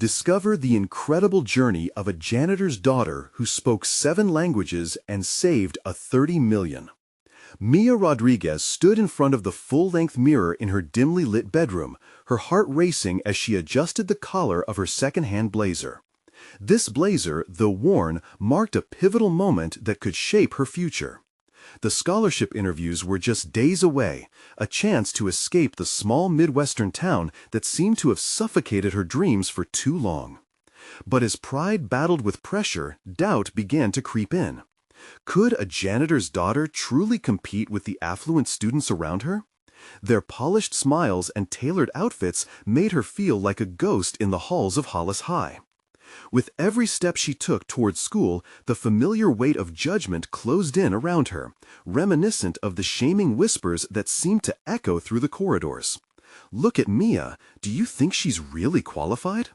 Discover the incredible journey of a janitor's daughter who spoke 7 languages and saved a 30 million. Mia Rodriguez stood in front of the full-length mirror in her dimly lit bedroom, her heart racing as she adjusted the collar of her second-hand blazer. This blazer, though worn, marked a pivotal moment that could shape her future. The scholarship interviews were just days away, a chance to escape the small Midwestern town that seemed to have suffocated her dreams for too long. But as pride battled with pressure, doubt began to creep in. Could a janitor's daughter truly compete with the affluent students around her? Their polished smiles and tailored outfits made her feel like a ghost in the halls of Hollis High. With every step she took toward school, the familiar weight of judgment closed in around her, reminiscent of the shaming whispers that seemed to echo through the corridors. "Look at Mia. Do you think she's really qualified?"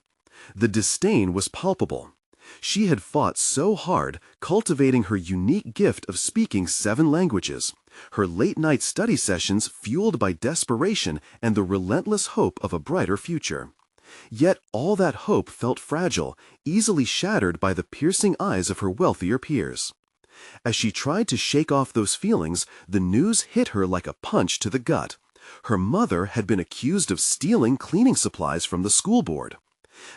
The disdain was palpable. She had fought so hard, cultivating her unique gift of speaking 7 languages, her late-night study sessions fueled by desperation and the relentless hope of a brighter future. Yet all that hope felt fragile, easily shattered by the piercing eyes of her wealthier peers. As she tried to shake off those feelings, the news hit her like a punch to the gut. Her mother had been accused of stealing cleaning supplies from the school board.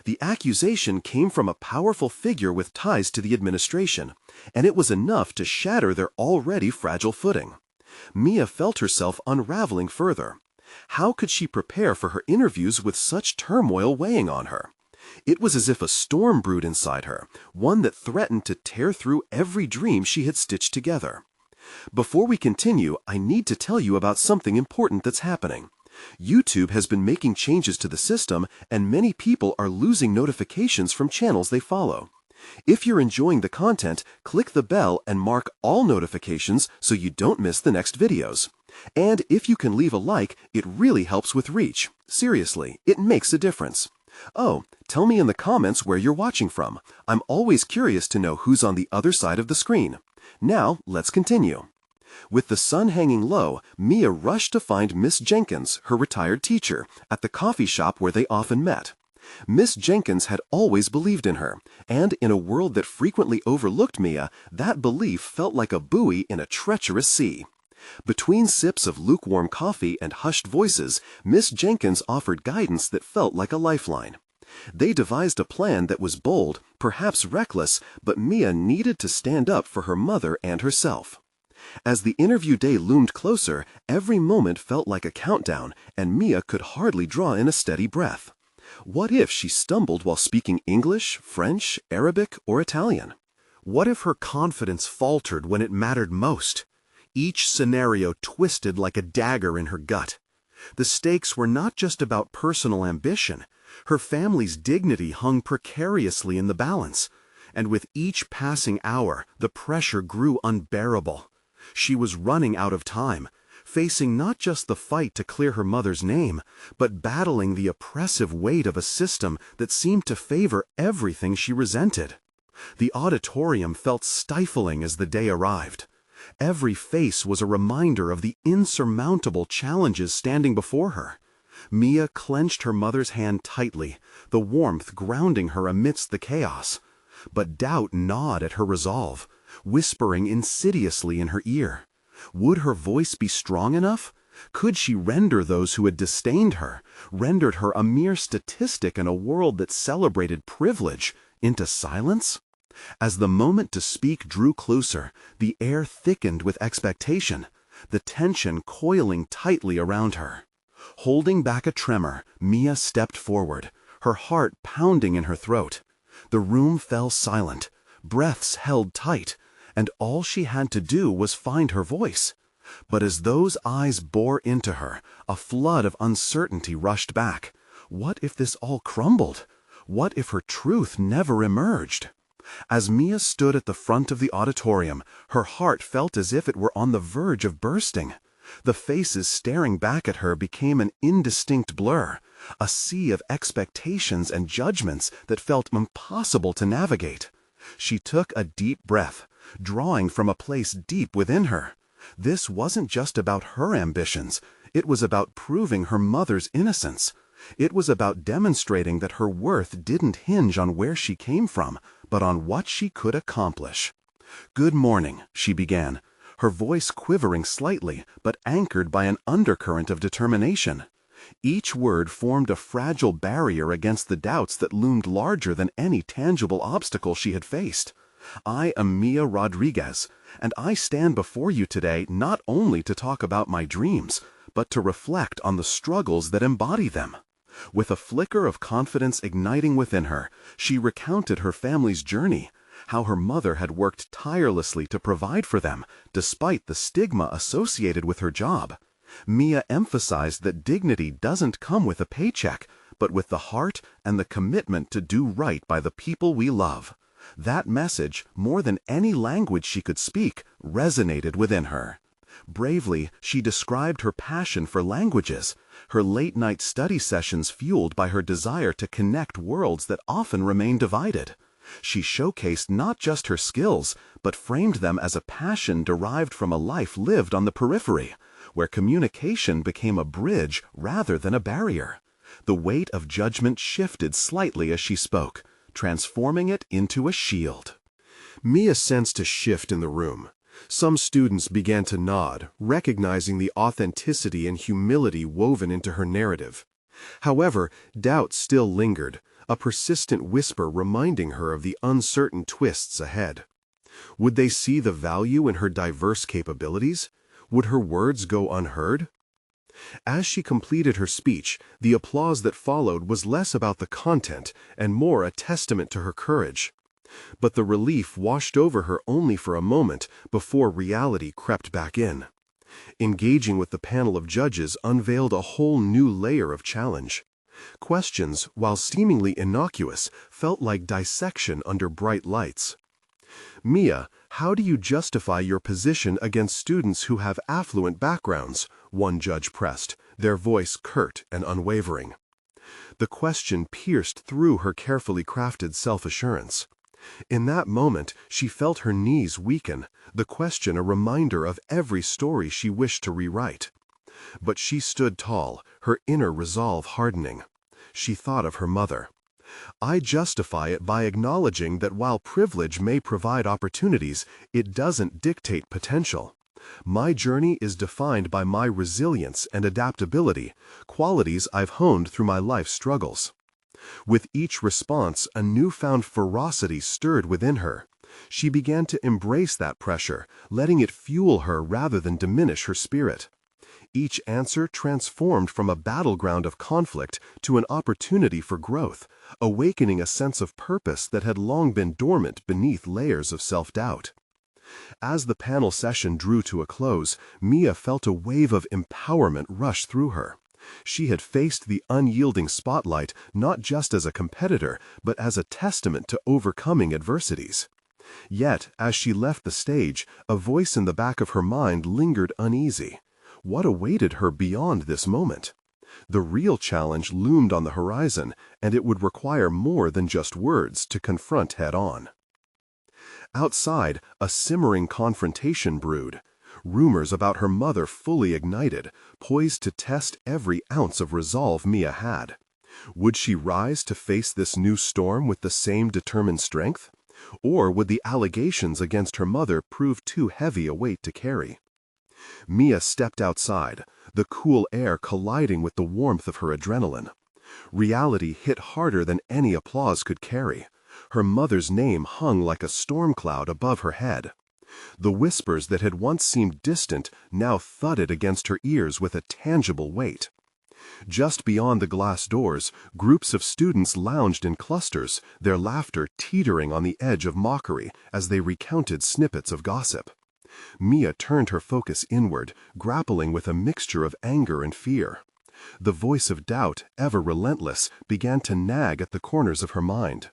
The accusation came from a powerful figure with ties to the administration, and it was enough to shatter their already fragile footing. Mia felt herself unraveling further. How could she prepare for her interviews with such turmoil weighing on her? It was as if a storm brewed inside her, one that threatened to tear through every dream she had stitched together. Before we continue, I need to tell you about something important that's happening. YouTube has been making changes to the system, and many people are losing notifications from channels they follow. If you're enjoying the content, click the bell and mark all notifications so you don't miss the next videos. And if you can leave a like, it really helps with reach. Seriously, it makes a difference. Oh, tell me in the comments where you're watching from. I'm always curious to know who's on the other side of the screen. Now, let's continue. With the sun hanging low, Mia rushed to find Miss Jenkins, her retired teacher, at the coffee shop where they often met. Miss Jenkins had always believed in her, and in a world that frequently overlooked Mia, that belief felt like a buoy in a treacherous sea. Between sips of lukewarm coffee and hushed voices, Miss Jenkins offered guidance that felt like a lifeline. They devised a plan that was bold, perhaps reckless, but Mia needed to stand up for her mother and herself. As the interview day loomed closer, every moment felt like a countdown, and Mia could hardly draw in a steady breath. What if she stumbled while speaking English, French, Arabic, or Italian? What if her confidence faltered when it mattered most? Each scenario twisted like a dagger in her gut. The stakes were not just about personal ambition. Her family's dignity hung precariously in the balance. And with each passing hour, the pressure grew unbearable. She was running out of time, facing not just the fight to clear her mother's name, but battling the oppressive weight of a system that seemed to favor everything she resented. The auditorium felt stifling as the day arrived. Every face was a reminder of the insurmountable challenges standing before her. Mia clenched her mother's hand tightly, the warmth grounding her amidst the chaos. But doubt gnawed at her resolve, whispering insidiously in her ear. Would her voice be strong enough? Could she render those who had disdained her, rendered her a mere statistic in a world that celebrated privilege, into silence? As the moment to speak drew closer, the air thickened with expectation, the tension coiling tightly around her. Holding back a tremor, Mia stepped forward, her heart pounding in her throat. The room fell silent, breaths held tight, and all she had to do was find her voice. But as those eyes bore into her, a flood of uncertainty rushed back. What if this all crumbled? What if her truth never emerged? As Mia stood at the front of the auditorium, her heart felt as if it were on the verge of bursting. The faces staring back at her became an indistinct blur, a sea of expectations and judgments that felt impossible to navigate. She took a deep breath, drawing from a place deep within her. This wasn't just about her ambitions, it was about proving her mother's innocence. It was about demonstrating that her worth didn't hinge on where she came from, but on what she could accomplish. "Good morning," she began, her voice quivering slightly, but anchored by an undercurrent of determination. Each word formed a fragile barrier against the doubts that loomed larger than any tangible obstacle she had faced. "I am Mia Rodriguez, and I stand before you today not only to talk about my dreams, but to reflect on the struggles that embody them." With a flicker of confidence igniting within her, she recounted her family's journey, how her mother had worked tirelessly to provide for them, despite the stigma associated with her job. Mia emphasized that dignity doesn't come with a paycheck, but with the heart and the commitment to do right by the people we love. That message, more than any language she could speak, resonated within her. Bravely, she described her passion for languages, her late-night study sessions fueled by her desire to connect worlds that often remain divided. She showcased not just her skills, but framed them as a passion derived from a life lived on the periphery, where communication became a bridge rather than a barrier. The weight of judgment shifted slightly as she spoke, transforming it into a shield. Mia sensed a shift in the room. Some students began to nod, recognizing the authenticity and humility woven into her narrative. However, doubt still lingered, a persistent whisper reminding her of the uncertain twists ahead. Would they see the value in her diverse capabilities? Would her words go unheard? As she completed her speech, the applause that followed was less about the content and more a testament to her courage. But the relief washed over her only for a moment before reality crept back in. Engaging with the panel of judges unveiled a whole new layer of challenge. Questions, while seemingly innocuous, felt like dissection under bright lights. "Mia, how do you justify your position against students who have affluent backgrounds?" one judge pressed, their voice curt and unwavering. The question pierced through her carefully crafted self-assurance. In that moment, she felt her knees weaken, the question a reminder of every story she wished to rewrite. But she stood tall, her inner resolve hardening. She thought of her mother. "I justify it by acknowledging that while privilege may provide opportunities, it doesn't dictate potential. My journey is defined by my resilience and adaptability, qualities I've honed through my life's struggles." With each response, a newfound ferocity stirred within her. She began to embrace that pressure, letting it fuel her rather than diminish her spirit. Each answer transformed from a battleground of conflict to an opportunity for growth, awakening a sense of purpose that had long been dormant beneath layers of self-doubt. As the panel session drew to a close, Mia felt a wave of empowerment rush through her. She had faced the unyielding spotlight not just as a competitor, but as a testament to overcoming adversities. Yet, as she left the stage, a voice in the back of her mind lingered uneasy. What awaited her beyond this moment? The real challenge loomed on the horizon, and it would require more than just words to confront head-on. Outside, a simmering confrontation brewed. Rumors about her mother fully ignited, poised to test every ounce of resolve Mia had. Would she rise to face this new storm with the same determined strength? Or would the allegations against her mother prove too heavy a weight to carry? Mia stepped outside, the cool air colliding with the warmth of her adrenaline. Reality hit harder than any applause could carry. Her mother's name hung like a storm cloud above her head. The whispers that had once seemed distant now thudded against her ears with a tangible weight. Just beyond the glass doors, groups of students lounged in clusters, their laughter teetering on the edge of mockery as they recounted snippets of gossip. Mia turned her focus inward, grappling with a mixture of anger and fear. The voice of doubt, ever relentless, began to nag at the corners of her mind.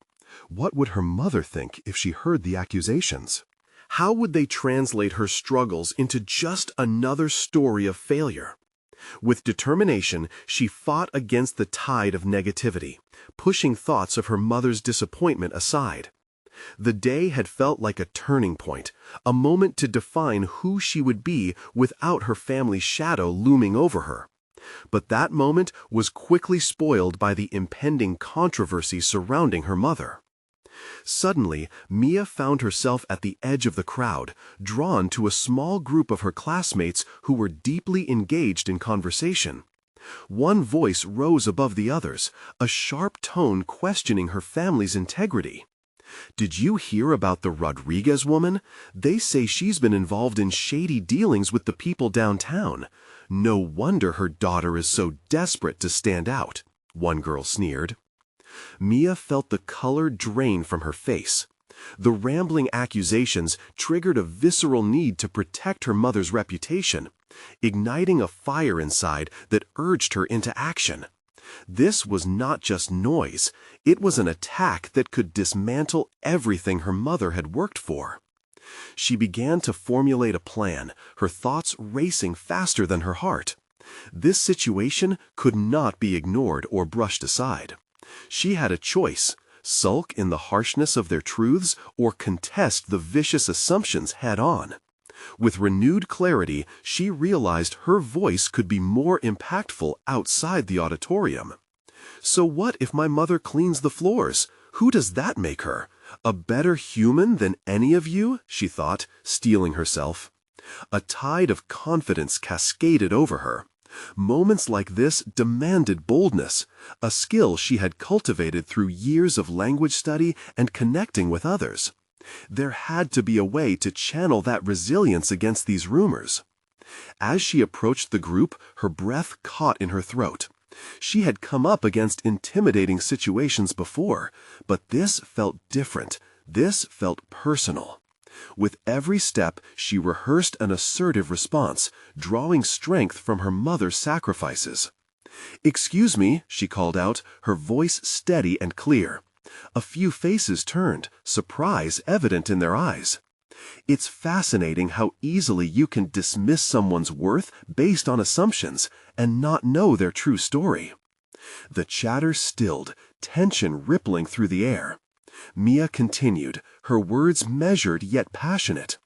What would her mother think if she heard the accusations? How would they translate her struggles into just another story of failure? With determination, she fought against the tide of negativity, pushing thoughts of her mother's disappointment aside. The day had felt like a turning point, a moment to define who she would be without her family's shadow looming over her. But that moment was quickly spoiled by the impending controversy surrounding her mother. Suddenly, Mia found herself at the edge of the crowd, drawn to a small group of her classmates who were deeply engaged in conversation. One voice rose above the others, a sharp tone questioning her family's integrity. "Did you hear about the Rodriguez woman? They say she's been involved in shady dealings with the people downtown. No wonder her daughter is so desperate to stand out," one girl sneered. Mia felt the color drain from her face. The rambling accusations triggered a visceral need to protect her mother's reputation, igniting a fire inside that urged her into action. This was not just noise, it was an attack that could dismantle everything her mother had worked for. She began to formulate a plan, her thoughts racing faster than her heart. This situation could not be ignored or brushed aside. She had a choice: sulk in the harshness of their truths or contest the vicious assumptions head-on. With renewed clarity, she realized her voice could be more impactful outside the auditorium. "So what if my mother cleans the floors? Who does that make her? A better human than any of you?" she thought, steeling herself. A tide of confidence cascaded over her. Moments like this demanded boldness, a skill she had cultivated through years of language study and connecting with others. There had to be a way to channel that resilience against these rumors. As she approached the group, her breath caught in her throat. She had come up against intimidating situations before, but this felt different. This felt personal. With every step, she rehearsed an assertive response, drawing strength from her mother's sacrifices. "Excuse me," she called out, her voice steady and clear. A few faces turned, surprise evident in their eyes. It's fascinating how easily you can dismiss someone's worth based on assumptions and not know their true story. The chatter stilled, tension rippling through the air. Mia continued, her words measured yet passionate.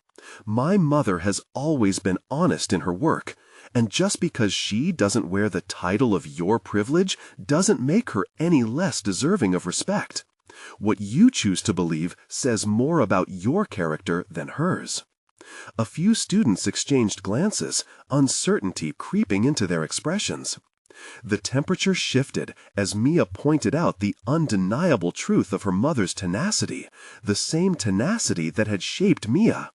"My mother has always been honest in her work, and just because she doesn't wear the title of your privilege doesn't make her any less deserving of respect. What you choose to believe says more about your character than hers." A few students exchanged glances, uncertainty creeping into their expressions. The temperature shifted as Mia pointed out the undeniable truth of her mother's tenacity, the same tenacity that had shaped Mia.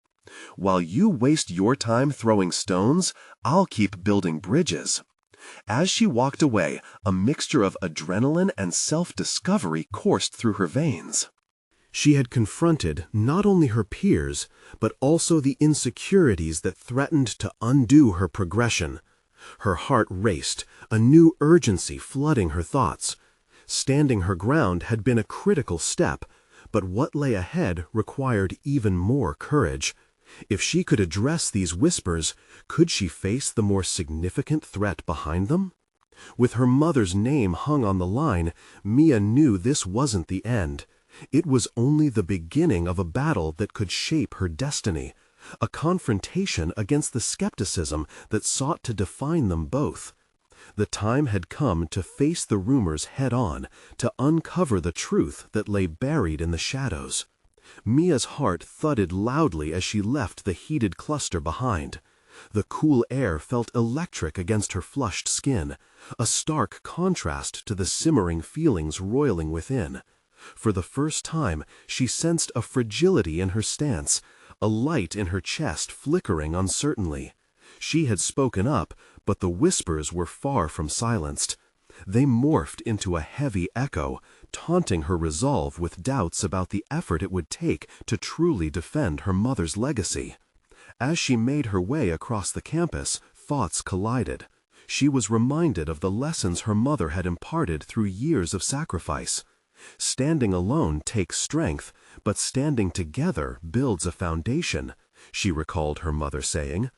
"While you waste your time throwing stones, I'll keep building bridges." As she walked away, a mixture of adrenaline and self-discovery coursed through her veins. She had confronted not only her peers, but also the insecurities that threatened to undo her progression. Her heart raced, a new urgency flooding her thoughts. Standing her ground had been a critical step, but what lay ahead required even more courage. If she could address these whispers, could she face the more significant threat behind them? With her mother's name hung on the line, Mia knew this wasn't the end. It was only the beginning of a battle that could shape her destiny, a confrontation against the skepticism that sought to define them both. The time had come to face the rumors head-on, to uncover the truth that lay buried in the shadows. Mia's heart thudded loudly as she left the heated cluster behind. The cool air felt electric against her flushed skin, a stark contrast to the simmering feelings roiling within. For the first time, she sensed a fragility in her stance, a light in her chest flickering uncertainly. She had spoken up, but the whispers were far from silenced. They morphed into a heavy echo, taunting her resolve with doubts about the effort it would take to truly defend her mother's legacy. As she made her way across the campus, thoughts collided. She was reminded of the lessons her mother had imparted through years of sacrifice. Standing alone takes strength, but standing together builds a foundation, she recalled her mother saying.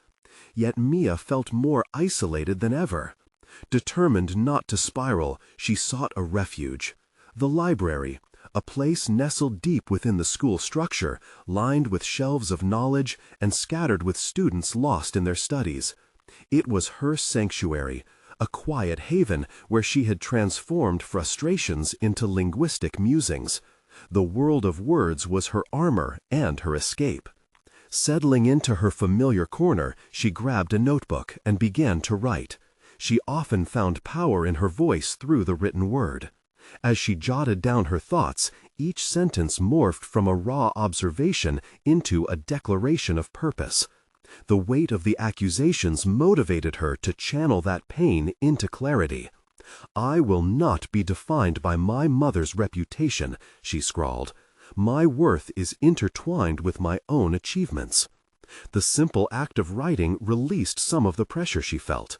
Yet Mia felt more isolated than ever. Determined not to spiral, she sought a refuge. The library, a place nestled deep within the school structure, lined with shelves of knowledge and scattered with students lost in their studies. It was her sanctuary, a quiet haven where she had transformed frustrations into linguistic musings. The world of words was her armor and her escape. Settling into her familiar corner, she grabbed a notebook and began to write. She often found power in her voice through the written word. As she jotted down her thoughts, each sentence morphed from a raw observation into a declaration of purpose. The weight of the accusations motivated her to channel that pain into clarity. "I will not be defined by my mother's reputation," she scrawled. "My worth is intertwined with my own achievements." The simple act of writing released some of the pressure she felt.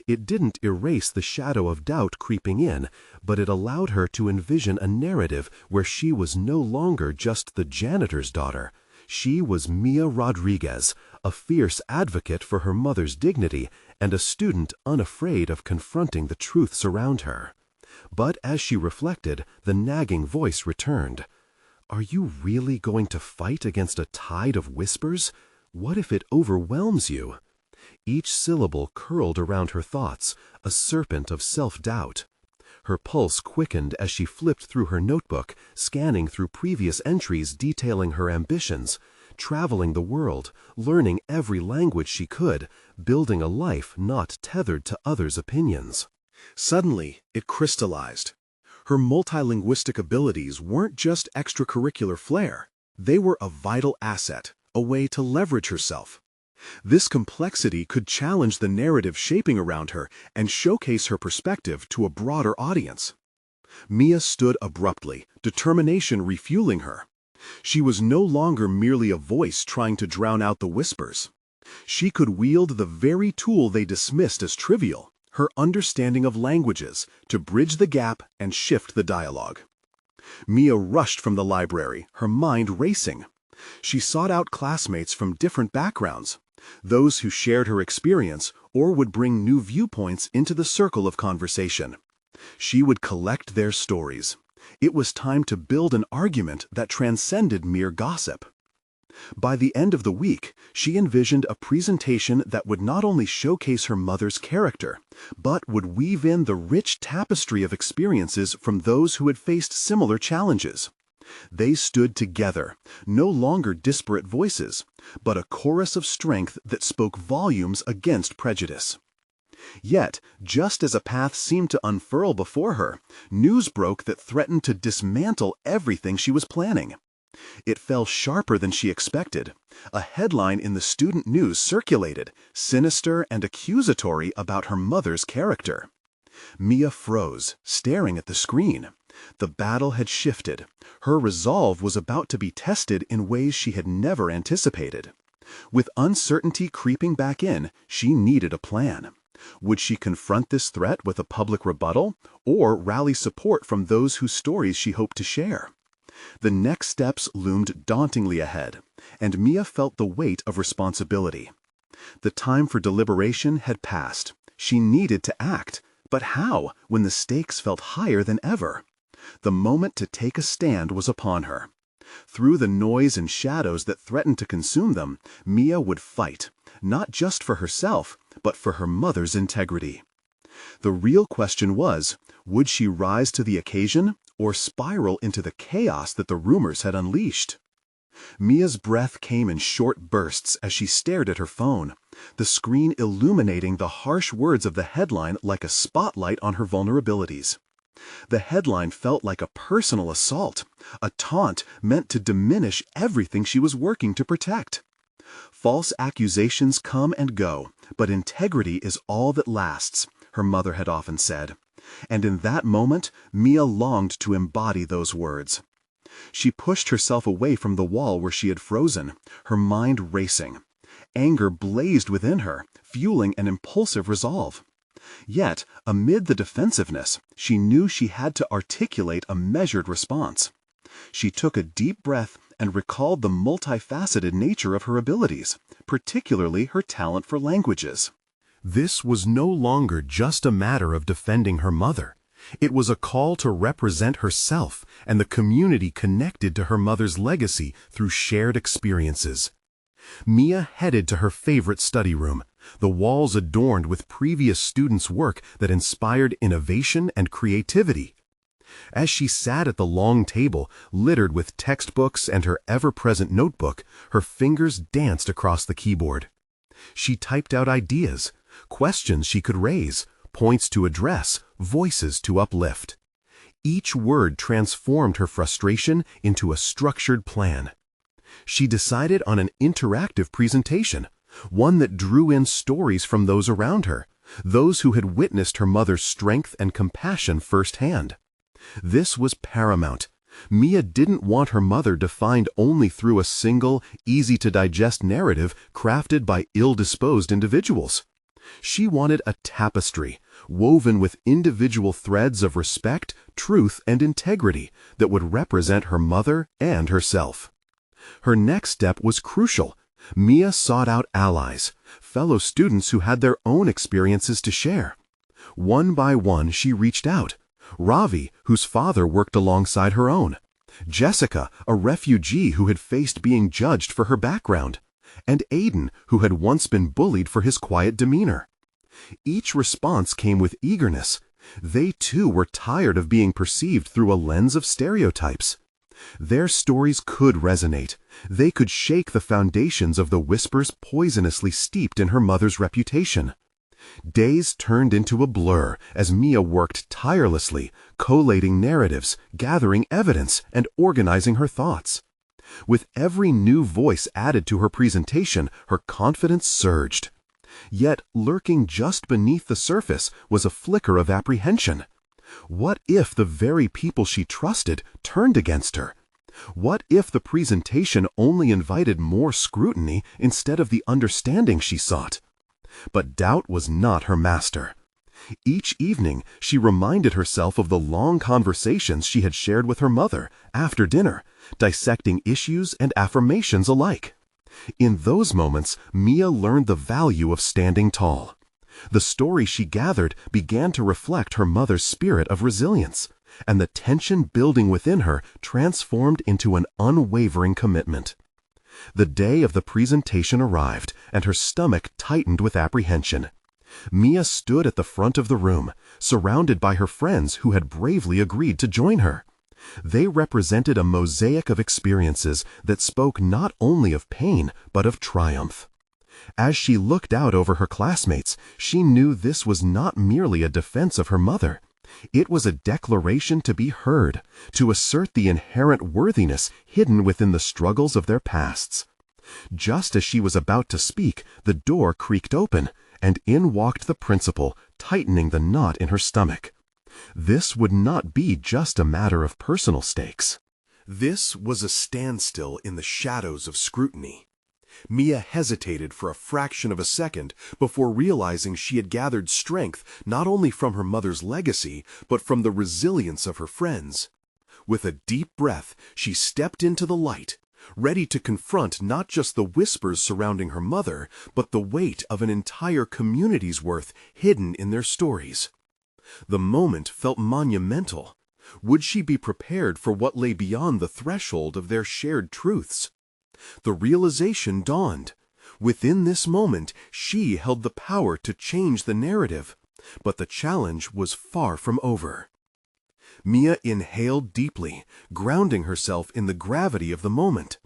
It didn't erase the shadow of doubt creeping in, but it allowed her to envision a narrative where she was no longer just the janitor's daughter. She was Mia Rodriguez, a fierce advocate for her mother's dignity and a student unafraid of confronting the truths around her. But as she reflected, the nagging voice returned. "Are you really going to fight against a tide of whispers? What if it overwhelms you?" Each syllable curled around her thoughts, a serpent of self-doubt. Her pulse quickened as she flipped through her notebook, scanning through previous entries detailing her ambitions, traveling the world, learning every language she could, building a life not tethered to others' opinions. Suddenly, it crystallized. Her multilinguistic abilities weren't just extracurricular flair. They were a vital asset, a way to leverage herself. This complexity could challenge the narrative shaping around her and showcase her perspective to a broader audience. Mia stood abruptly, determination refueling her. She was no longer merely a voice trying to drown out the whispers. She could wield the very tool they dismissed as trivial, her understanding of languages, to bridge the gap and shift the dialogue. Mia rushed from the library, her mind racing. She sought out classmates from different backgrounds, those who shared her experience or would bring new viewpoints into the circle of conversation. She would collect their stories. It was time to build an argument that transcended mere gossip. By the end of the week, she envisioned a presentation that would not only showcase her mother's character, but would weave in the rich tapestry of experiences from those who had faced similar challenges. They stood together, no longer disparate voices, but a chorus of strength that spoke volumes against prejudice. Yet, just as a path seemed to unfurl before her, news broke that threatened to dismantle everything she was planning. It fell sharper than she expected. A headline in the student news circulated, sinister and accusatory about her mother's character. Mia froze, staring at the screen. The battle had shifted. Her resolve was about to be tested in ways she had never anticipated. With uncertainty creeping back in, she needed a plan. Would she confront this threat with a public rebuttal, or rally support from those whose stories she hoped to share? The next steps loomed dauntingly ahead, and Mia felt the weight of responsibility. The time for deliberation had passed. She needed to act, but how, when the stakes felt higher than ever? The moment to take a stand was upon her. Through the noise and shadows that threatened to consume them, Mia would fight, not just for herself, but for her mother's integrity. The real question was, would she rise to the occasion or spiral into the chaos that the rumors had unleashed? Mia's breath came in short bursts as she stared at her phone, the screen illuminating the harsh words of the headline like a spotlight on her vulnerabilities. The headline felt like a personal assault, a taunt meant to diminish everything she was working to protect. False accusations come and go, but integrity is all that lasts, her mother had often said. And in that moment, Mia longed to embody those words. She pushed herself away from the wall where she had frozen, her mind racing. Anger blazed within her, fueling an impulsive resolve. Yet, amid the defensiveness, she knew she had to articulate a measured response. She took a deep breath and recalled the multifaceted nature of her abilities, particularly her talent for languages. This was no longer just a matter of defending her mother. It was a call to represent herself and the community connected to her mother's legacy through shared experiences. Mia headed to her favorite study room, the walls adorned with previous students' work that inspired innovation and creativity. As she sat at the long table, littered with textbooks and her ever-present notebook, her fingers danced across the keyboard. She typed out ideas, questions she could raise, points to address, voices to uplift. Each word transformed her frustration into a structured plan. She decided on an interactive presentation, one that drew in stories from those around her, those who had witnessed her mother's strength and compassion firsthand. This was paramount. Mia didn't want her mother defined only through a single, easy-to-digest narrative crafted by ill-disposed individuals. She wanted a tapestry, woven with individual threads of respect, truth, and integrity that would represent her mother and herself. Her next step was crucial. Mia sought out allies, fellow students who had their own experiences to share. One by one, she reached out. Ravi, whose father worked alongside her own. Jessica, a refugee who had faced being judged for her background. And Aiden, who had once been bullied for his quiet demeanor. Each response came with eagerness. They too were tired of being perceived through a lens of stereotypes. Their stories could resonate. They could shake the foundations of the whispers poisonously steeped in her mother's reputation. Days turned into a blur as Mia worked tirelessly, collating narratives, gathering evidence, and organizing her thoughts. With every new voice added to her presentation, her confidence surged. Yet, lurking just beneath the surface was a flicker of apprehension. What if the very people she trusted turned against her? What if the presentation only invited more scrutiny instead of the understanding she sought? But doubt was not her master. Each evening, she reminded herself of the long conversations she had shared with her mother after dinner, dissecting issues and affirmations alike. In those moments, Mia learned the value of standing tall. The story she gathered began to reflect her mother's spirit of resilience, and the tension building within her transformed into an unwavering commitment. The day of the presentation arrived, and her stomach tightened with apprehension. Mia stood at the front of the room, surrounded by her friends who had bravely agreed to join her. They represented a mosaic of experiences that spoke not only of pain, but of triumph. As she looked out over her classmates, she knew this was not merely a defense of her mother. It was a declaration to be heard, to assert the inherent worthiness hidden within the struggles of their pasts. Just as she was about to speak, the door creaked open, and in walked the principal, tightening the knot in her stomach. This would not be just a matter of personal stakes. This was a standstill in the shadows of scrutiny. Mia hesitated for a fraction of a second before realizing she had gathered strength not only from her mother's legacy, but from the resilience of her friends. With a deep breath, she stepped into the light, ready to confront not just the whispers surrounding her mother, but the weight of an entire community's worth hidden in their stories. The moment felt monumental. Would she be prepared for what lay beyond the threshold of their shared truths? The realization dawned. Within this moment, she held the power to change the narrative, but the challenge was far from over. Mia inhaled deeply, grounding herself in the gravity of the moment.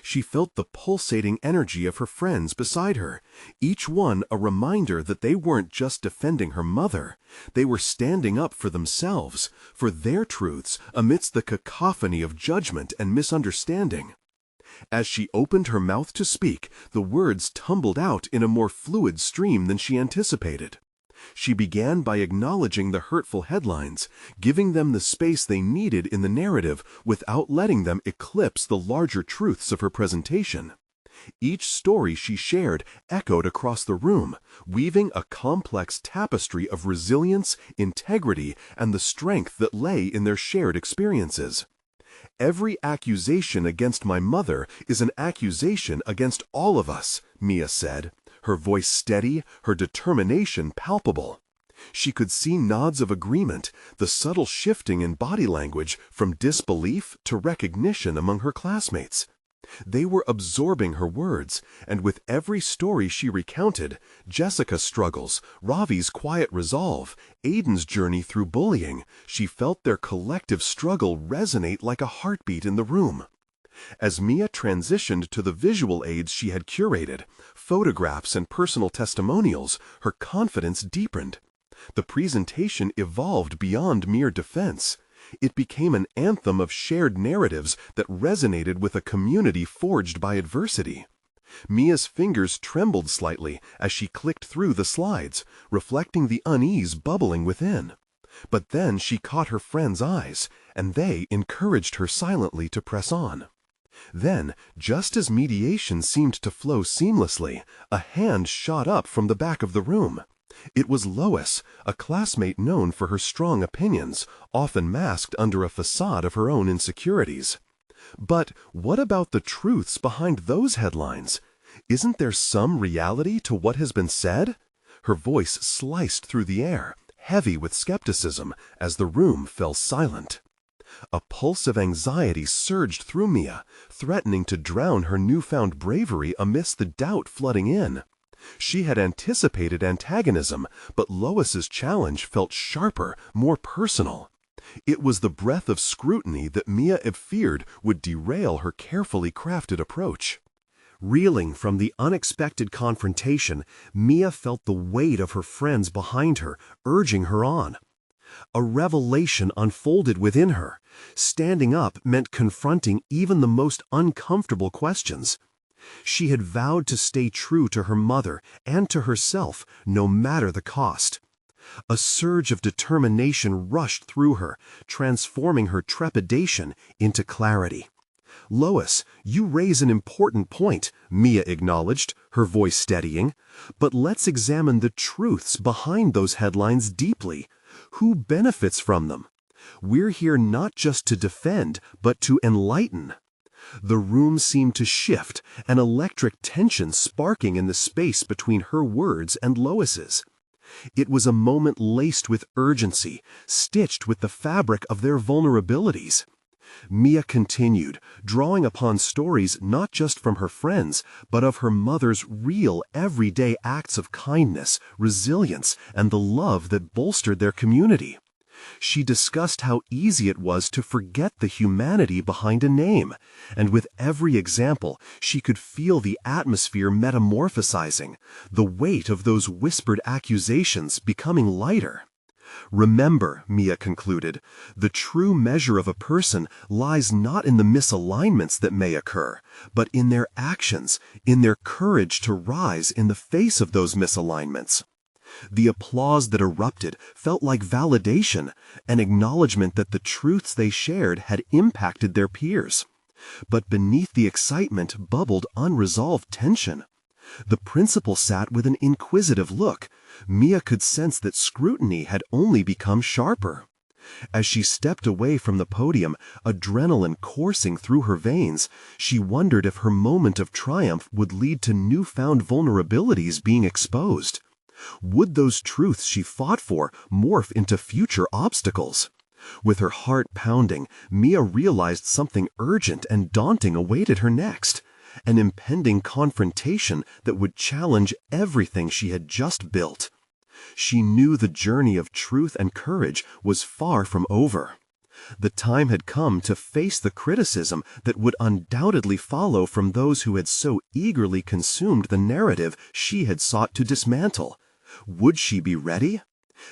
She felt the pulsating energy of her friends beside her, each one a reminder that they weren't just defending her mother. They were standing up for themselves, for their truths, amidst the cacophony of judgment and misunderstanding. As she opened her mouth to speak, the words tumbled out in a more fluid stream than she anticipated. She began by acknowledging the hurtful headlines, giving them the space they needed in the narrative without letting them eclipse the larger truths of her presentation. Each story she shared echoed across the room, weaving a complex tapestry of resilience, integrity, and the strength that lay in their shared experiences. Every accusation against my mother is an accusation against all of us, Mia said, her voice steady, her determination palpable. She could see nods of agreement, the subtle shifting in body language from disbelief to recognition among her classmates. They were absorbing her words, and with every story she recounted, Jessica's struggles, Ravi's quiet resolve, Aiden's journey through bullying, she felt their collective struggle resonate like a heartbeat in the room. As Mia transitioned to the visual aids she had curated, photographs and personal testimonials, her confidence deepened. The presentation evolved beyond mere defense. It became an anthem of shared narratives that resonated with a community forged by adversity. Mia's fingers trembled slightly as she clicked through the slides, reflecting the unease bubbling within. But then she caught her friends' eyes, and they encouraged her silently to press on. Then, just as mediation seemed to flow seamlessly, a hand shot up from the back of the room. It was Lois, a classmate known for her strong opinions, often masked under a facade of her own insecurities. But what about the truths behind those headlines? Isn't there some reality to what has been said? Her voice sliced through the air, heavy with skepticism, as the room fell silent. A pulse of anxiety surged through Mia, threatening to drown her newfound bravery amidst the doubt flooding in. She had anticipated antagonism, but Lois's challenge felt sharper, more personal. It was the breath of scrutiny that Mia had feared would derail her carefully crafted approach. Reeling from the unexpected confrontation, Mia felt the weight of her friends behind her, urging her on. A revelation unfolded within her. Standing up meant confronting even the most uncomfortable questions. She had vowed to stay true to her mother and to herself, no matter the cost. A surge of determination rushed through her, transforming her trepidation into clarity. "Lois, you raise an important point," Mia acknowledged, her voice steadying. "But let's examine the truths behind those headlines deeply. Who benefits from them? We're here not just to defend, but to enlighten." The room seemed to shift, an electric tension sparking in the space between her words and Lois's. It was a moment laced with urgency, stitched with the fabric of their vulnerabilities. Mia continued, drawing upon stories not just from her friends, but of her mother's real, everyday acts of kindness, resilience, and the love that bolstered their community. She discussed how easy it was to forget the humanity behind a name, and with every example, she could feel the atmosphere metamorphosizing, the weight of those whispered accusations becoming lighter. "Remember," Mia concluded, "the true measure of a person lies not in the misalignments that may occur, but in their actions, in their courage to rise in the face of those misalignments." The applause that erupted felt like validation, an acknowledgement that the truths they shared had impacted their peers. But beneath the excitement bubbled unresolved tension. The principal sat with an inquisitive look. Mia could sense that scrutiny had only become sharper. As she stepped away from the podium, adrenaline coursing through her veins, she wondered if her moment of triumph would lead to newfound vulnerabilities being exposed. Would those truths she fought for morph into future obstacles? With her heart pounding, Mia realized something urgent and daunting awaited her next. An impending confrontation that would challenge everything she had just built. She knew the journey of truth and courage was far from over. The time had come to face the criticism that would undoubtedly follow from those who had so eagerly consumed the narrative she had sought to dismantle. Would she be ready?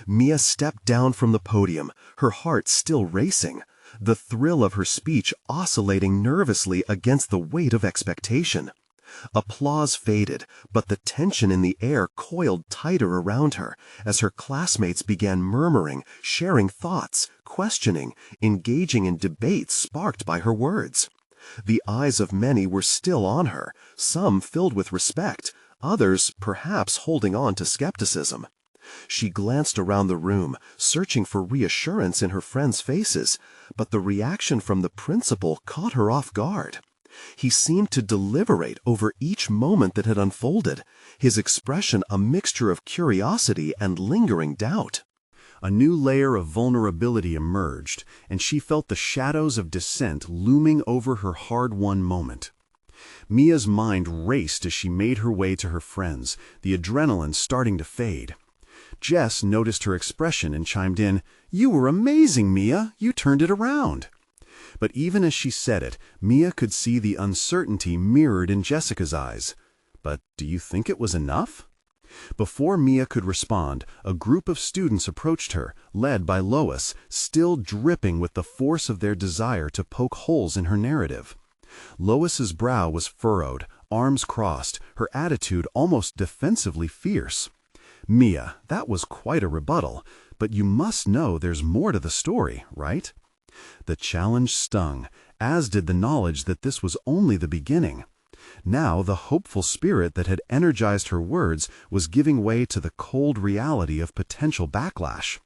Mia stepped down from the podium, her heart still racing, the thrill of her speech oscillating nervously against the weight of expectation. Applause faded, but the tension in the air coiled tighter around her as her classmates began murmuring, sharing thoughts, questioning, engaging in debates sparked by her words. The eyes of many were still on her, some filled with respect, others perhaps holding on to skepticism. She glanced around the room, searching for reassurance in her friends' faces, but the reaction from the principal caught her off guard. He seemed to deliberate over each moment that had unfolded, his expression a mixture of curiosity and lingering doubt. A new layer of vulnerability emerged, and she felt the shadows of dissent looming over her hard-won moment. Mia's mind raced as she made her way to her friends, the adrenaline starting to fade. Jess noticed her expression and chimed in, "You were amazing, Mia! You turned it around!" But even as she said it, Mia could see the uncertainty mirrored in Jessica's eyes. But do you think it was enough? Before Mia could respond, a group of students approached her, led by Lois, still dripping with the force of their desire to poke holes in her narrative. Lois's brow was furrowed, arms crossed, her attitude almost defensively fierce. "Mia, that was quite a rebuttal, but you must know there's more to the story, right?" The challenge stung, as did the knowledge that this was only the beginning. Now the hopeful spirit that had energized her words was giving way to the cold reality of potential backlash.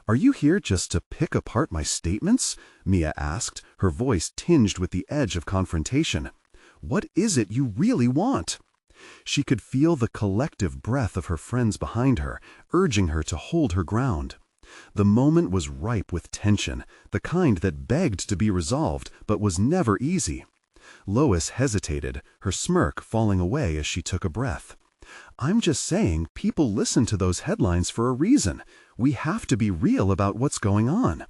"Are you here just to pick apart my statements?" Mia asked, her voice tinged with the edge of confrontation. "What is it you really want?" She could feel the collective breath of her friends behind her, urging her to hold her ground. The moment was ripe with tension, the kind that begged to be resolved but was never easy. Lois hesitated, her smirk falling away as she took a breath. "I'm just saying people listen to those headlines for a reason. We have to be real about what's going on."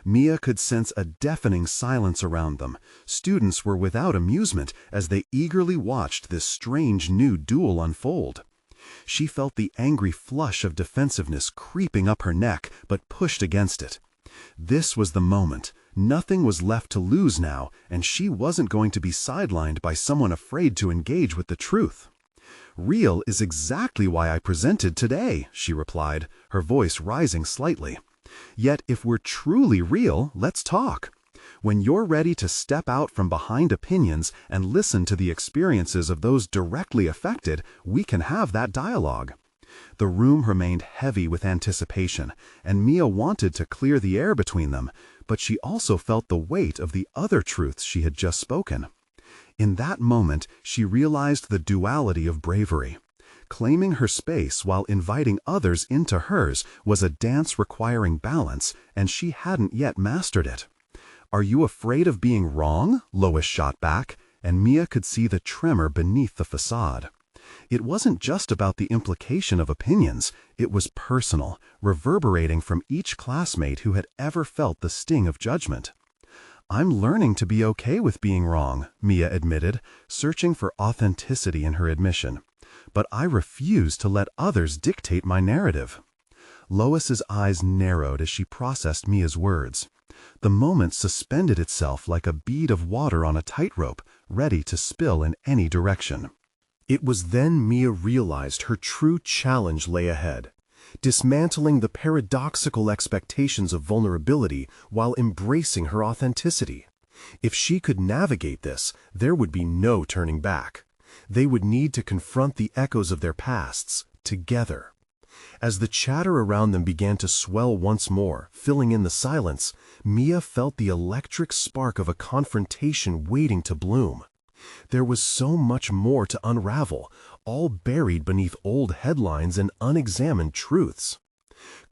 Mia could sense a deafening silence around them. Students were without amusement as they eagerly watched this strange new duel unfold. She felt the angry flush of defensiveness creeping up her neck, but pushed against it. This was the moment. Nothing was left to lose now, and she wasn't going to be sidelined by someone afraid to engage with the truth. "Real is exactly why I presented today," she replied, her voice rising slightly. "Yet if we're truly real, let's talk. When you're ready to step out from behind opinions and listen to the experiences of those directly affected, we can have that dialogue." The room remained heavy with anticipation, and Mia wanted to clear the air between them, but she also felt the weight of the other truths she had just spoken. In that moment, she realized the duality of bravery. Claiming her space while inviting others into hers was a dance requiring balance, and she hadn't yet mastered it. "Are you afraid of being wrong?" Lois shot back, and Mia could see the tremor beneath the facade. It wasn't just about the implication of opinions, it was personal, reverberating from each classmate who had ever felt the sting of judgment. "I'm learning to be okay with being wrong," Mia admitted, searching for authenticity in her admission. "But I refuse to let others dictate my narrative." Lois's eyes narrowed as she processed Mia's words. The moment suspended itself like a bead of water on a tightrope, ready to spill in any direction. It was then Mia realized her true challenge lay ahead, dismantling the paradoxical expectations of vulnerability while embracing her authenticity. If she could navigate this, there would be no turning back. They would need to confront the echoes of their pasts, together. As the chatter around them began to swell once more, filling in the silence, Mia felt the electric spark of a confrontation waiting to bloom. There was so much more to unravel, all buried beneath old headlines and unexamined truths.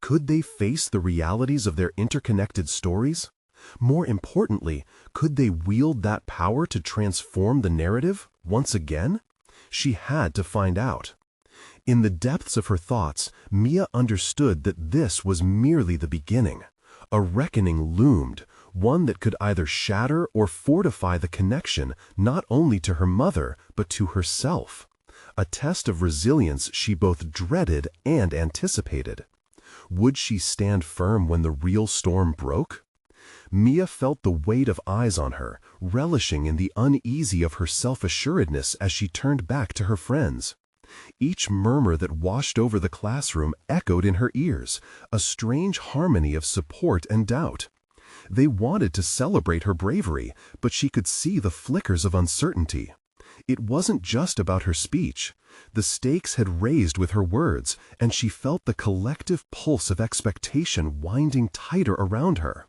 Could they face the realities of their interconnected stories? More importantly, could they wield that power to transform the narrative once again? She had to find out. In the depths of her thoughts, Mia understood that this was merely the beginning. A reckoning loomed, one that could either shatter or fortify the connection not only to her mother, but to herself. A test of resilience she both dreaded and anticipated. Would she stand firm when the real storm broke? Mia felt the weight of eyes on her, relishing in the uneasy of her self-assuredness as she turned back to her friends. Each murmur that washed over the classroom echoed in her ears, a strange harmony of support and doubt. They wanted to celebrate her bravery, but she could see the flickers of uncertainty. It wasn't just about her speech. The stakes had raised with her words, and she felt the collective pulse of expectation winding tighter around her.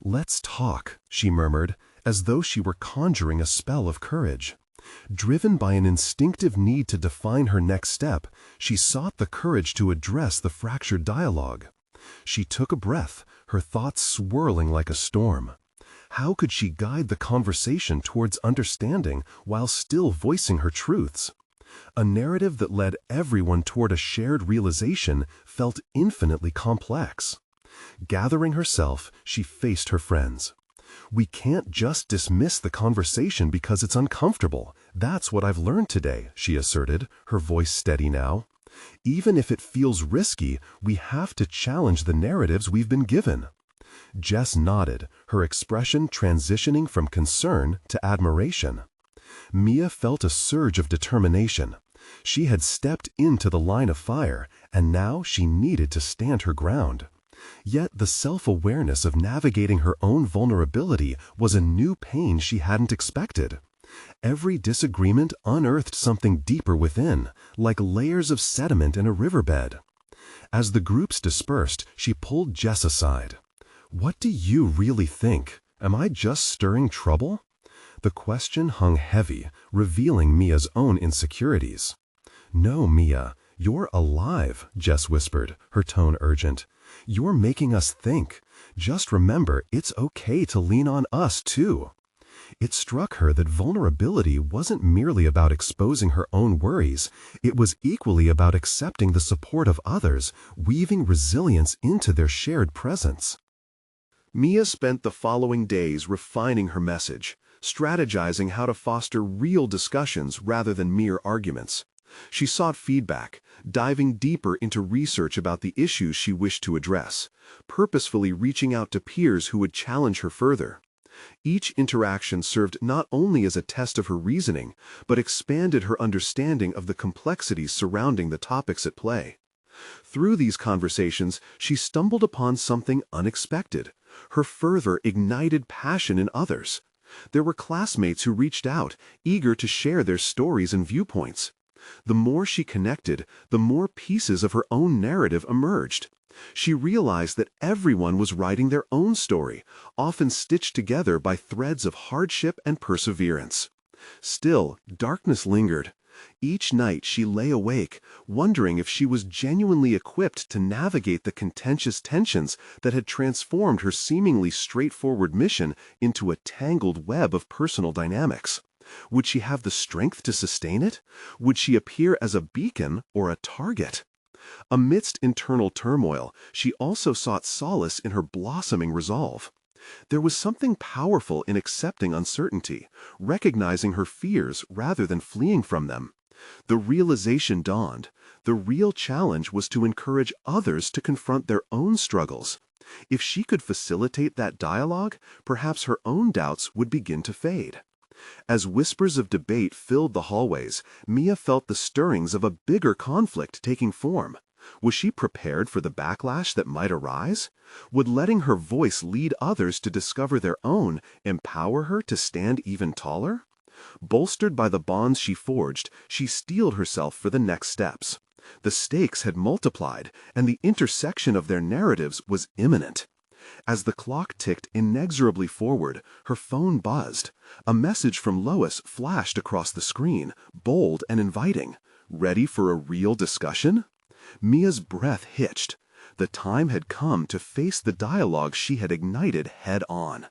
"Let's talk," she murmured, as though she were conjuring a spell of courage. Driven by an instinctive need to define her next step, she sought the courage to address the fractured dialogue. She took a breath, her thoughts swirling like a storm. How could she guide the conversation towards understanding while still voicing her truths? A narrative that led everyone toward a shared realization felt infinitely complex. Gathering herself, she faced her friends. We can't just dismiss the conversation because it's uncomfortable. That's what I've learned today, she asserted, her voice steady now. Even if it feels risky, we have to challenge the narratives we've been given. Jess nodded, her expression transitioning from concern to admiration. Mia felt a surge of determination. She had stepped into the line of fire, and now she needed to stand her ground. Yet the self-awareness of navigating her own vulnerability was a new pain she hadn't expected. Every disagreement unearthed something deeper within, like layers of sediment in a riverbed. As the groups dispersed, she pulled Jess aside. "What do you really think? Am I just stirring trouble?" The question hung heavy, revealing Mia's own insecurities. "No, Mia, you're alive," Jess whispered, her tone urgent. "You're making us think. Just remember, it's okay to lean on us, too." It struck her that vulnerability wasn't merely about exposing her own worries. It was equally about accepting the support of others, weaving resilience into their shared presence. Mia spent the following days refining her message, strategizing how to foster real discussions rather than mere arguments. She sought feedback, diving deeper into research about the issues she wished to address, purposefully reaching out to peers who would challenge her further. Each interaction served not only as a test of her reasoning, but expanded her understanding of the complexities surrounding the topics at play. Through these conversations, she stumbled upon something unexpected. Her fervor ignited passion in others. There were classmates who reached out, eager to share their stories and viewpoints. The more she connected, the more pieces of her own narrative emerged. She realized that everyone was writing their own story, often stitched together by threads of hardship and perseverance. Still, darkness lingered. Each night she lay awake, wondering if she was genuinely equipped to navigate the contentious tensions that had transformed her seemingly straightforward mission into a tangled web of personal dynamics. Would she have the strength to sustain it? Would she appear as a beacon or a target? Amidst internal turmoil, she also sought solace in her blossoming resolve. There was something powerful in accepting uncertainty, recognizing her fears rather than fleeing from them. The realization dawned. The real challenge was to encourage others to confront their own struggles. If she could facilitate that dialogue, perhaps her own doubts would begin to fade. As whispers of debate filled the hallways, Mia felt the stirrings of a bigger conflict taking form. Was she prepared for the backlash that might arise? Would letting her voice lead others to discover their own empower her to stand even taller? Bolstered by the bonds she forged, she steeled herself for the next steps. The stakes had multiplied, and the intersection of their narratives was imminent. As the clock ticked inexorably forward, her phone buzzed. A message from Lois flashed across the screen, bold and inviting. Ready for a real discussion? Mia's breath hitched. The time had come to face the dialogue she had ignited head-on.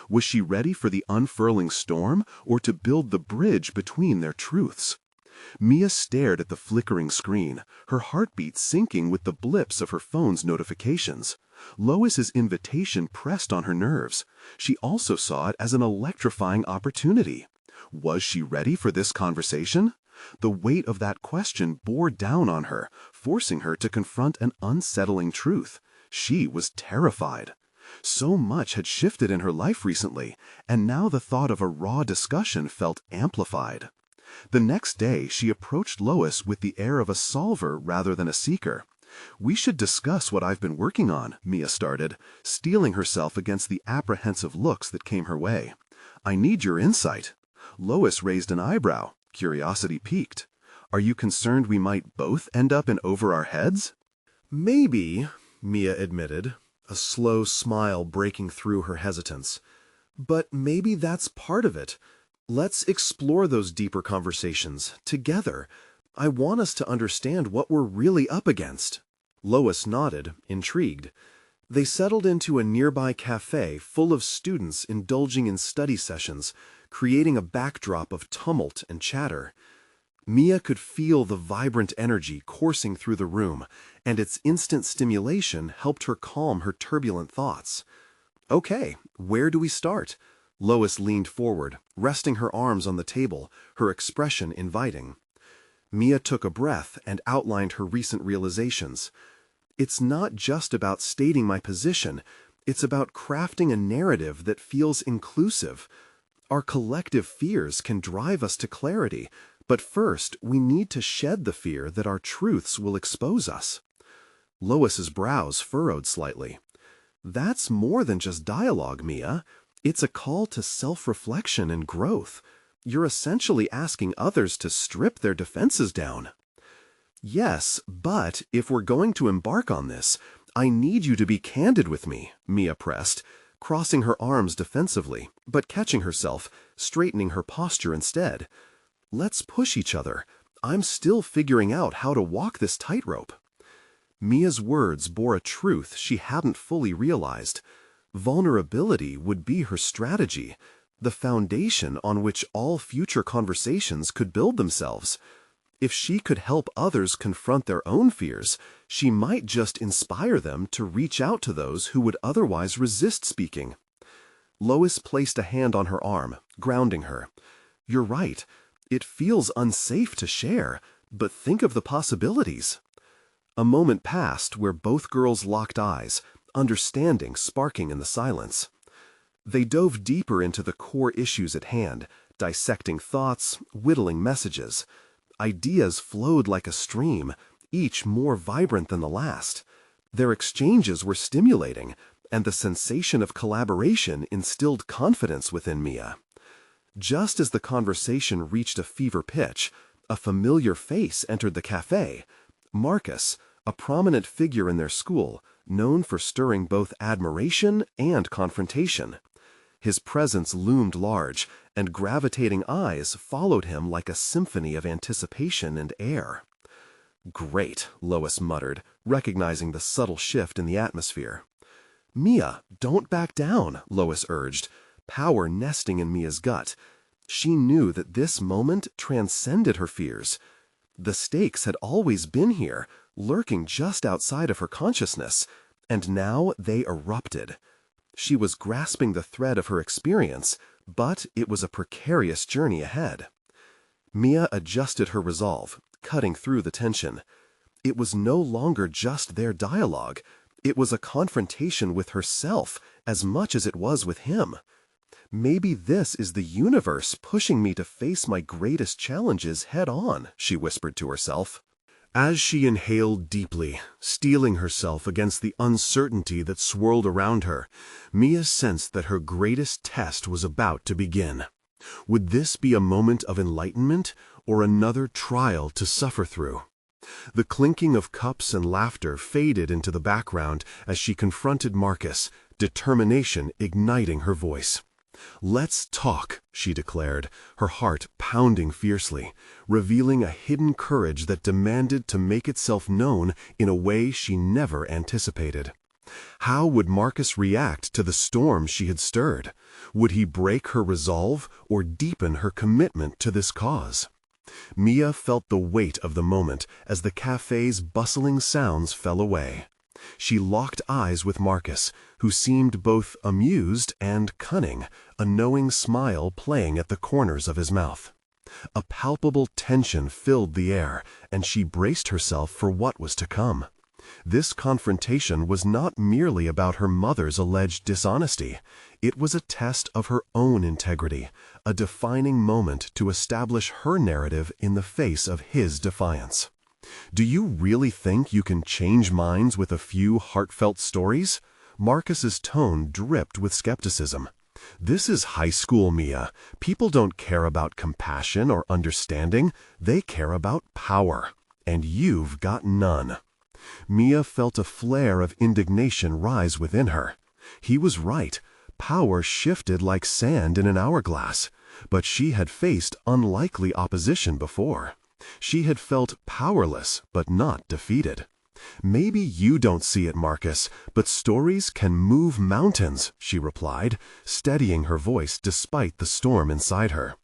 Was she ready for the unfurling storm, or to build the bridge between their truths? Mia stared at the flickering screen, her heartbeat syncing with the blips of her phone's notifications. Lois's invitation pressed on her nerves. She also saw it as an electrifying opportunity. Was she ready for this conversation? The weight of that question bore down on her, forcing her to confront an unsettling truth. She was terrified. So much had shifted in her life recently, and now the thought of a raw discussion felt amplified. The next day, she approached Lois with the air of a solver rather than a seeker. "We should discuss what I've been working on," Mia started, steeling herself against the apprehensive looks that came her way. "I need your insight." Lois raised an eyebrow, curiosity piqued. "Are you concerned we might both end up in over our heads?" "Maybe," Mia admitted, a slow smile breaking through her hesitance. "But maybe that's part of it. Let's explore those deeper conversations together. I want us to understand what we're really up against." Lois nodded, intrigued. They settled into a nearby cafe full of students indulging in study sessions, creating a backdrop of tumult and chatter. Mia could feel the vibrant energy coursing through the room, and its instant stimulation helped her calm her turbulent thoughts. "Okay, where do we start?" Lois leaned forward, resting her arms on the table, her expression inviting. Mia took a breath and outlined her recent realizations. "It's not just about stating my position, it's about crafting a narrative that feels inclusive. Our collective fears can drive us to clarity, but first we need to shed the fear that our truths will expose us." Lois's brows furrowed slightly. "That's more than just dialogue, Mia. It's a call to self-reflection and growth. You're essentially asking others to strip their defenses down." "Yes, but if we're going to embark on this, I need you to be candid with me," Mia pressed, crossing her arms defensively, but catching herself, straightening her posture instead. "Let's push each other. I'm still figuring out how to walk this tightrope." Mia's words bore a truth she hadn't fully realized. Vulnerability would be her strategy, the foundation on which all future conversations could build themselves. If she could help others confront their own fears, she might just inspire them to reach out to those who would otherwise resist speaking. Lois placed a hand on her arm, grounding her. "You're right. It feels unsafe to share, but think of the possibilities." A moment passed where both girls locked eyes, understanding sparking in the silence. They dove deeper into the core issues at hand, dissecting thoughts, whittling messages. Ideas flowed like a stream, each more vibrant than the last. Their exchanges were stimulating, and the sensation of collaboration instilled confidence within Mia. Just as the conversation reached a fever pitch, a familiar face entered the cafe. Marcus, a prominent figure in their school, known for stirring both admiration and confrontation. His presence loomed large, and gravitating eyes followed him like a symphony of anticipation and air. "Great," Lois muttered, recognizing the subtle shift in the atmosphere. "Mia, don't back down," Lois urged, power nesting in Mia's gut. She knew that this moment transcended her fears. The stakes had always been here, lurking just outside of her consciousness, and now they erupted. She was grasping the thread of her experience, but it was a precarious journey ahead. Mia adjusted her resolve, cutting through the tension. It was no longer just their dialogue. It was a confrontation with herself as much as it was with him. "Maybe this is the universe pushing me to face my greatest challenges head-on," she whispered to herself. As she inhaled deeply, steeling herself against the uncertainty that swirled around her, Mia sensed that her greatest test was about to begin. Would this be a moment of enlightenment or another trial to suffer through? The clinking of cups and laughter faded into the background as she confronted Marcus, determination igniting her voice. "Let's talk," she declared, her heart pounding fiercely, revealing a hidden courage that demanded to make itself known in a way she never anticipated. How would Marcus react to the storm she had stirred? Would he break her resolve or deepen her commitment to this cause? Mia felt the weight of the moment as the cafe's bustling sounds fell away. She locked eyes with Marcus, who seemed both amused and cunning, a knowing smile playing at the corners of his mouth. A palpable tension filled the air, and she braced herself for what was to come. This confrontation was not merely about her mother's alleged dishonesty. It was a test of her own integrity, a defining moment to establish her narrative in the face of his defiance. "Do you really think you can change minds with a few heartfelt stories?" Marcus's tone dripped with skepticism. "This is high school, Mia. People don't care about compassion or understanding. They care about power. And you've got none." Mia felt a flare of indignation rise within her. He was right. Power shifted like sand in an hourglass. But she had faced unlikely opposition before. She had felt powerless but not defeated. "Maybe you don't see it, Marcus, but stories can move mountains," she replied, steadying her voice despite the storm inside her.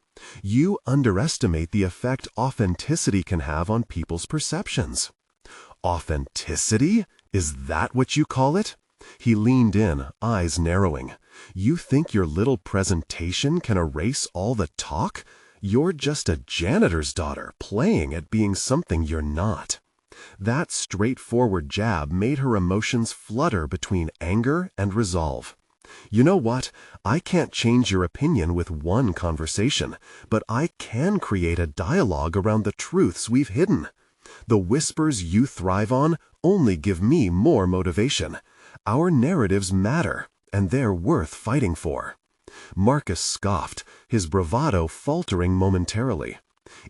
"You underestimate the effect authenticity can have on people's perceptions." "Authenticity? Is that what you call it?" He leaned in, eyes narrowing. "You think your little presentation can erase all the talk? You're just a janitor's daughter playing at being something you're not." That straightforward jab made her emotions flutter between anger and resolve. "You know what? I can't change your opinion with one conversation, but I can create a dialogue around the truths we've hidden. The whispers you thrive on only give me more motivation. Our narratives matter, and they're worth fighting for." Marcus scoffed, his bravado faltering momentarily.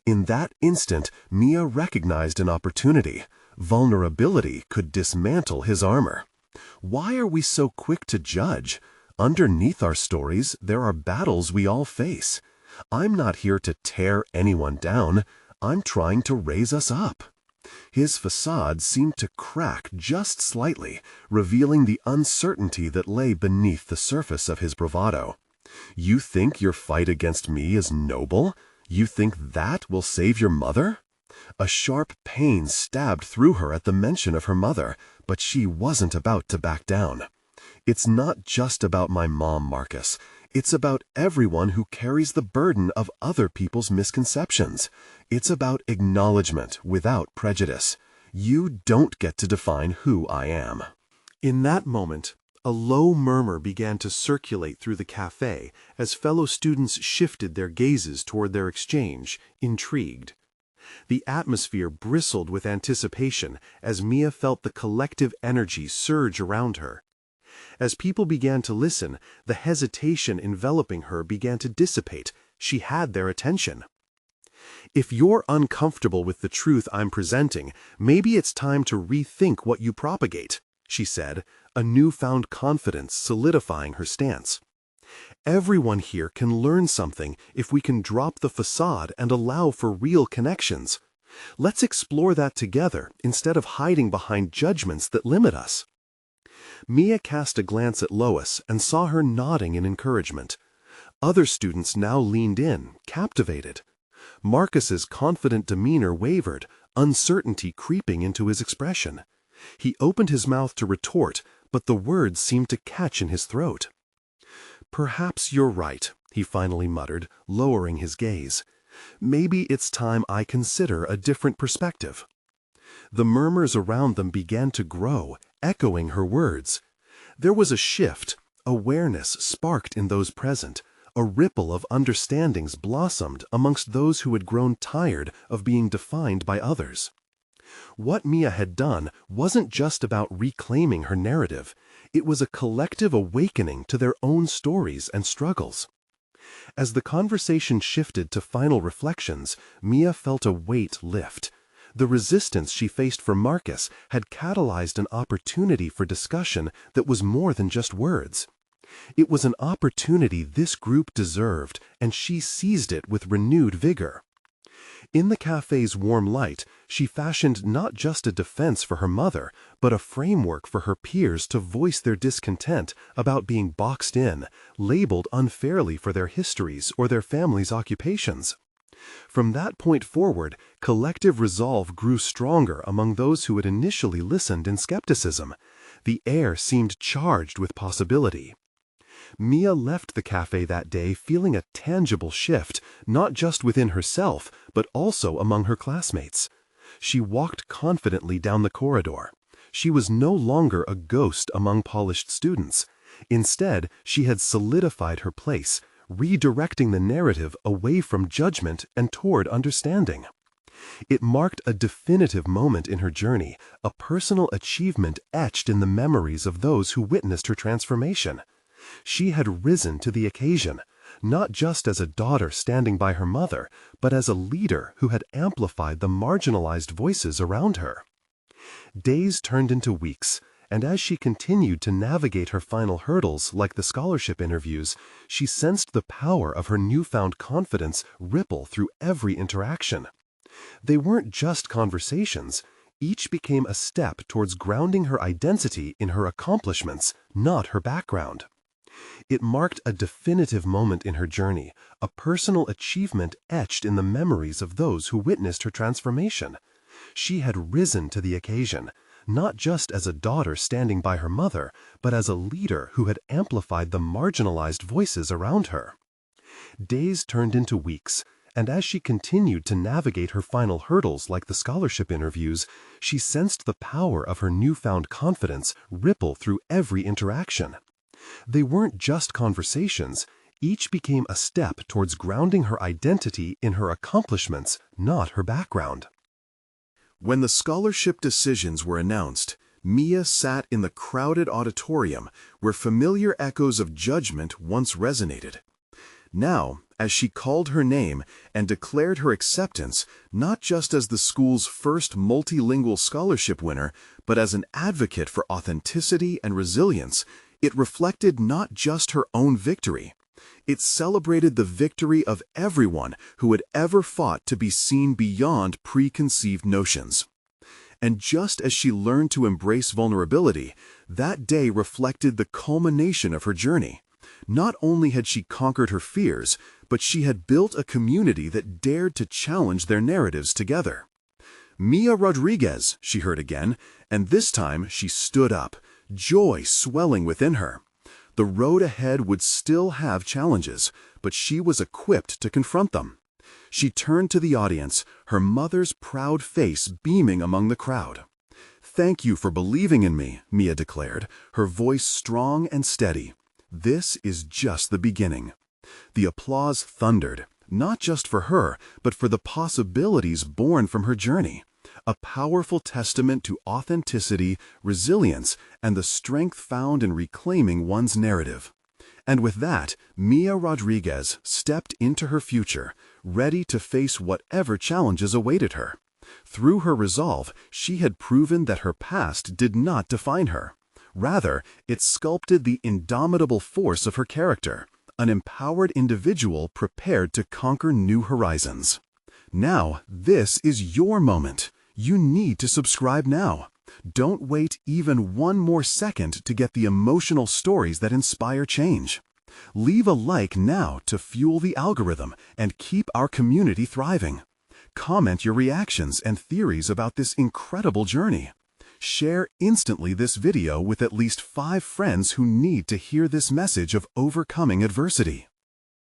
In that instant, Mia recognized an opportunity. Vulnerability could dismantle his armor. Why are we so quick to judge? Underneath our stories, there are battles we all face. I'm not here to tear anyone down. I'm trying to raise us up. His facade seemed to crack just slightly, revealing the uncertainty that lay beneath the surface of his bravado. "You think your fight against me is noble? You think that will save your mother?" A sharp pain stabbed through her at the mention of her mother, but she wasn't about to back down. "It's not just about my mom, Marcus. It's about everyone who carries the burden of other people's misconceptions. It's about acknowledgement without prejudice. You don't get to define who I am." In that moment, a low murmur began to circulate through the cafe as fellow students shifted their gazes toward their exchange, intrigued. The atmosphere bristled with anticipation as Mia felt the collective energy surge around her. As people began to listen, the hesitation enveloping her began to dissipate. She had their attention. "If you're uncomfortable with the truth I'm presenting, maybe it's time to rethink what you propagate," she said, a newfound confidence solidifying her stance. "Everyone here can learn something if we can drop the facade and allow for real connections. Let's explore that together instead of hiding behind judgments that limit us." Mia cast a glance at Lois and saw her nodding in encouragement. Other students now leaned in, captivated. Marcus's confident demeanor wavered, uncertainty creeping into his expression. He opened his mouth to retort, but the words seemed to catch in his throat. "Perhaps you're right," he finally muttered, lowering his gaze. "Maybe it's time I consider a different perspective." The murmurs around them began to grow, echoing her words. There was a shift, awareness sparked in those present, a ripple of understandings blossomed amongst those who had grown tired of being defined by others. What Mia had done wasn't just about reclaiming her narrative. It was a collective awakening to their own stories and struggles. As the conversation shifted to final reflections, Mia felt a weight lift. The resistance she faced from Marcus had catalyzed an opportunity for discussion that was more than just words. It was an opportunity this group deserved, and she seized it with renewed vigor. In the cafe's warm light, she fashioned not just a defense for her mother, but a framework for her peers to voice their discontent about being boxed in, labeled unfairly for their histories or their families' occupations. From that point forward, collective resolve grew stronger among those who had initially listened in skepticism. The air seemed charged with possibility. Mia left the cafe that day feeling a tangible shift, not just within herself, but also among her classmates. She walked confidently down the corridor. She was no longer a ghost among polished students. Instead, she had solidified her place, redirecting the narrative away from judgment and toward understanding. It marked a definitive moment in her journey, a personal achievement etched in the memories of those who witnessed her transformation. She had risen to the occasion, not just as a daughter standing by her mother, but as a leader who had amplified the marginalized voices around her. Days turned into weeks, and as she continued to navigate her final hurdles like the scholarship interviews, she sensed the power of her newfound confidence ripple through every interaction. They weren't just conversations. Each became a step towards grounding her identity in her accomplishments, not her background. It marked a definitive moment in her journey, a personal achievement etched in the memories of those who witnessed her transformation. She had risen to the occasion, not just as a daughter standing by her mother, but as a leader who had amplified the marginalized voices around her. Days turned into weeks, and as she continued to navigate her final hurdles like the scholarship interviews, she sensed the power of her newfound confidence ripple through every interaction. They weren't just conversations, each became a step towards grounding her identity in her accomplishments, not her background. When the scholarship decisions were announced, Mia sat in the crowded auditorium where familiar echoes of judgment once resonated. Now, as she called her name and declared her acceptance not just as the school's first multilingual scholarship winner, but as an advocate for authenticity and resilience, it reflected not just her own victory. It celebrated the victory of everyone who had ever fought to be seen beyond preconceived notions. And just as she learned to embrace vulnerability, that day reflected the culmination of her journey. Not only had she conquered her fears, but she had built a community that dared to challenge their narratives together. "Mia Rodriguez," she heard again, and this time she stood up, joy swelling within her. The road ahead would still have challenges, but she was equipped to confront them. She turned to the audience, her mother's proud face beaming among the crowd. "Thank you for believing in me," Mia declared, her voice strong and steady. "This is just the beginning." The applause thundered, not just for her, but for the possibilities born from her journey. A powerful testament to authenticity, resilience, and the strength found in reclaiming one's narrative. And with that, Mia Rodriguez stepped into her future, ready to face whatever challenges awaited her. Through her resolve, she had proven that her past did not define her. Rather, it sculpted the indomitable force of her character, an empowered individual prepared to conquer new horizons. Now, this is your moment. You need to subscribe now. Don't wait even one more second to get the emotional stories that inspire change. Leave a like now to fuel the algorithm and keep our community thriving. Comment your reactions and theories about this incredible journey. Share instantly this video with at least 5 friends who need to hear this message of overcoming adversity.